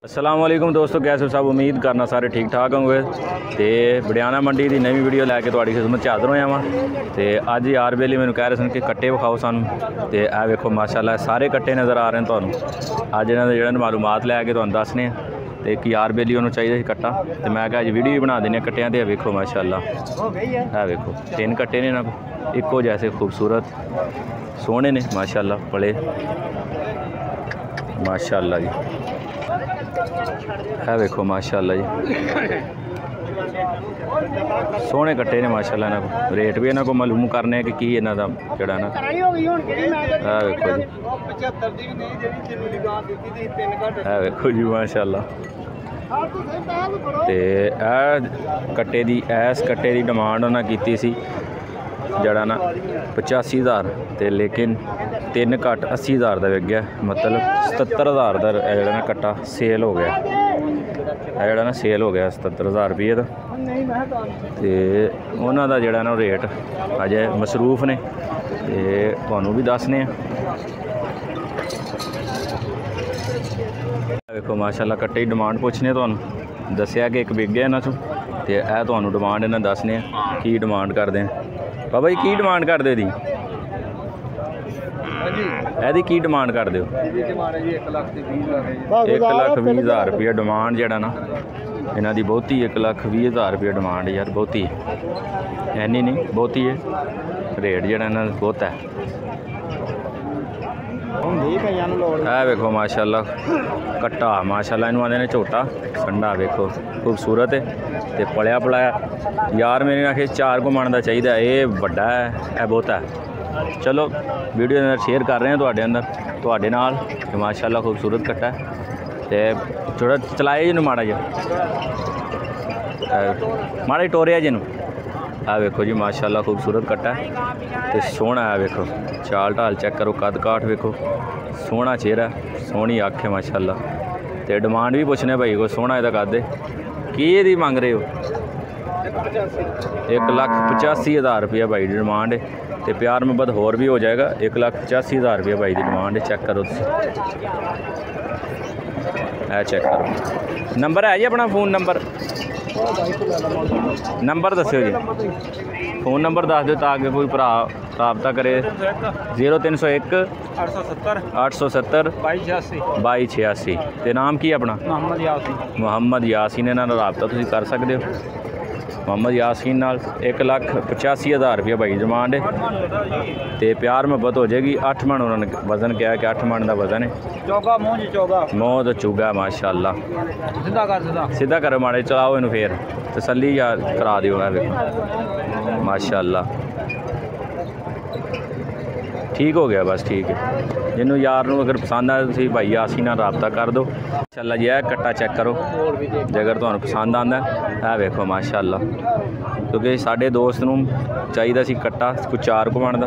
अस्सलाम वालेकुम दोस्तों, कैसे हो सब। उम्मीद करना सारे ठीक ठाक होंगे। तो बड़ियाना मंडी की नवी वीडियो लैके तुहाडी खिदमत च हाज़र होया वां। तो अज यार बेली मैनूं कह रहे सन कि कट्टे विखाओ सानूं। तो यह वेखो माशाल्लाह सारे कट्टे नज़र आ रहे हैं तुहानूं। अज इन्हां दे जिहड़े मालूमात लैके तुहानूं दसने हैं। तो एक यार बेली उन्होंने चाहिए कट्टा, तो मैं अज वीडियो भी बना देने कट्टियां। तो वेखो माशाल्लाह, है वेखो 3 कट्टे ने इन्हां कोल, इक्को जैसे खूबसूरत सोहने ने माशाल्लाह, बड़े माशाल्लाह जी। है वेखो माशाल्लाह जी, सोहने कट्टे ने माशाल्लाह। इन्हां को रेट भी इन्हां को मालूम करने कि इन्हां दा जिहड़ा ना है वेखो जी, है वेखो जी माशाल्लाह। ते कट्टे दी इस कट्टे दी डिमांड उन्हें की सी जड़ा ना 85,000, तो लेकिन 3 घट 80,000 का विक गया। मतलब 77,000 का जड़ा ना कट्टा सेल हो गया। जड़ा ना सेल हो गया 77,000 रुपये का। तो उन्हों का जड़ा ना रेट अजे मसरूफ ने, तो तुहानूं भी दसने। देखो माशाल्लाह कट्टे की डिमांड पूछने, तुहानूं दसिया कि एक विक गया इन्हां चों। तो यह तुहानूं डिमांड इन्हें दसने की डिमांड करते हैं। बाबा जी की डिमांड कर दे दी, यदि की डिमांड कर दो? 1,20,000 रुपया डिमांड जड़ा ना इन्हां दी बहुती। 1,20,000 रुपया डिमांड यार, बहुती ऐनी नहीं, बहुती है। रेट जड़ा इन्हां दा बहुत है। वेखो माशाल्लाह कट्टा माशाल्लाह इनू आंदे ने झोटा संडा। वेखो खूबसूरत है तो पलिया पलाया। यार मेरे आखे 4 को मन का चाहिए, ये बड़ा है, यह बहुत है। चलो वीडियो अंदर शेयर कर रहे हैं तुहाडे अंदर तुहाडे नाल कि माशाल्लाह खूबसूरत कट्टा है। तो थोड़ा चलाए जिन्हों माड़ा जी, माड़ा जी टोरिया जिन्हों। है वेखो जी माशाल्लाह खूबसूरत कट्टा है तो सोहना है। वेखो चाल ढाल चेक करो, कद काठ वेखो, सोहना चेहरा, सोहनी अख है माशाल्लाह। तो डिमांड भी पूछने भाई को सोहना इहदा कद है की ये मंग रहे हो? 1,85,000 रुपया भाई की डिमांड है। तो प्यार मुहब्बत होर भी हो जाएगा। 1,85,000 रुपया भाई की डिमांड है। चेक करो है, चेक करो। नंबर है जी अपना, फ़ोन नंबर दस्यो जी, फ़ोन नंबर दस दो ताकि कोई भरा रबता करे। 0301 870 2286। तो नाम की अपना? मुहम्मद यासीन। इन्हां नाल रबता तुसीं कर सकते हो। मुहम्मद यासीन नाल 1,85,000 रुपया भाई डिमांड है। तो प्यार मुहब्बत हो जाएगी। 8 मन उन्होंने वजन किया कि 8 मन का वजन है। मोह तो चूगा माशाल्लाह। सीधा करो माड़े, चलाओ इनू फिर तसल्ली करा दियो। है देखो माशाल्लाह ठीक हो गया, बस ठीक है। जिन्हों यार नूं अगर पसंद आए तो भाई यासीन नाल रबता कर दो। माशाल्लाह जी है कट्टा चेक करो जे अगर तुहानूं पसंद आंदा है। वेखो माशाल्लाह, क्योंकि साडे दोस्त नूं चाहिदा सी कट्टा कुछ 4 को मन दा।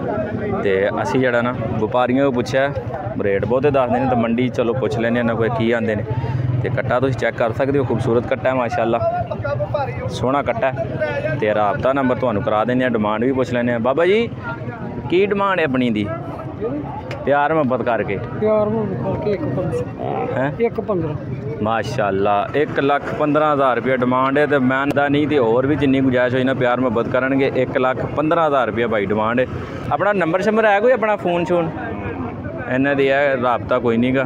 ते असीं जिहड़ा ना व्यापारियों को पुछया, रेट बहुते दसदे ने। तो मंडी चलो पुछ लैने इन्हां कोल की आंदे ने। तो कट्टा तुसीं चेक कर सकते हो, खूबसूरत कट्टा है माशाल्लाह, सोहना कट्टा है। तो रबता नंबर तुहानूं करा देने, डिमांड भी पुछ लैने। बाबा जी की डिमांड है अपनी दी? प्यार मुहब्बत करके 1,15,000 माशाल्लाह। 1,15,000 रुपया डिमांड है। तो मैं नहीं तो होर भी जिन्नी गुंजाइश होई ना प्यार मुहब्बत करनगे। 1,15,000 रुपया भाई डिमांड है। अपना नंबर शंबर है कोई अपना फ़ोन शोन? इन्हां दी है रबता कोई नहीं गा।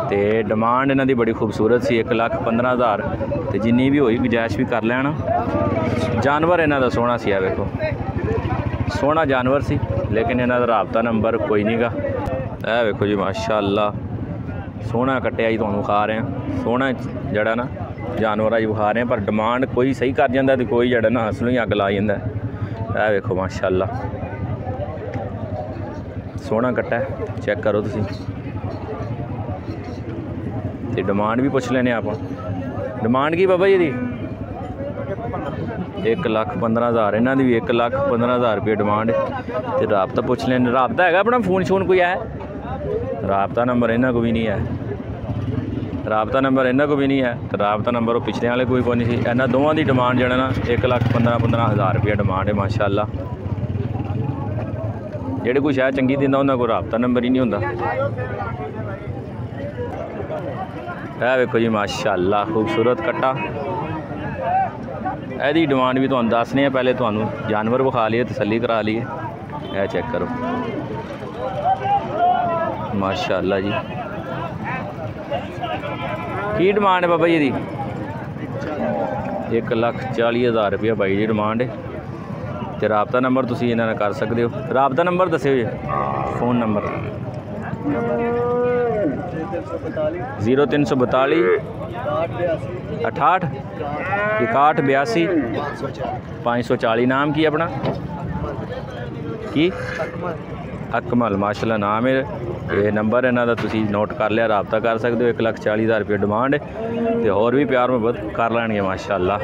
तो डिमांड इन्हां दी बड़ी खूबसूरत सी 1,15,000। तो जिन्नी भी होई गुंजाइश भी कर लेना। जानवर इन्हां दा सोहना सी। वेखो सोहना जानवर सी, लेकिन इन्हां दा रबता नंबर कोई नहीं गा। है वेखो जी माशाल्लाह सोहना कट्टिया जी तुहानूं खा रहे हैं। सोहना जड़ा ना जानवर जी विखा रहे हैं, पर डिमांड कोई सही कर जाता तो कोई जड़ा ना असलों ही अग ला जाता है। वेखो माशाल्लाह सोहना कट्टा है, चेक करो तुसीं। तो डिमांड भी पुछ लेने आप। डिमांड की बाबा जी दी? 1,15,000 इन्हां दी भी 1,15,000 रुपये डिमांड है। तो रबता पुछ लेने। रबता है अपना फ़ोन शोन कोई है? रबता नंबर इन्हां को भी नहीं है। रबता नंबर इन्हां को भी नहीं है। तो रबता नंबर वो पिछले वाले कोई नहीं सी। इन्हां दोवां दी डिमांड जड़ा ना 1,15,000 रुपया डिमांड है माशाल्लाह। जेड़े कोई शह चंगी दिंदा उन्हां कोल रबता नंबर ही नहीं हुंदा। है वेखो जी माशाअल्लाह खूबसूरत कट्टा। यदी डिमांड भी तुहानू दसने पहले तुहानू जानवर विखा लिए तसल्ली करा लिए। यह चेक करो माशाअल्लाह जी। की डिमांड है बाबा जी दी? 1,40,000 रुपया भाई जी डिमांड है। तो राबता नंबर तुसीं इन्हां नाल कर सकते हो। राबता नंबर दस्सिओ जी, फ़ोन नंबर 0342 68 61 82 540। नाम की अपना की? अकमल माशाल्लाह नाम है। ये नंबर इन्हां दा तुसीं नोट कर लिया, राबता कर सकते हो। 1,40,000 रुपया डिमांड है। तो होर भी प्यार मुहब्बत कर लैणगे माशाअल्लाह।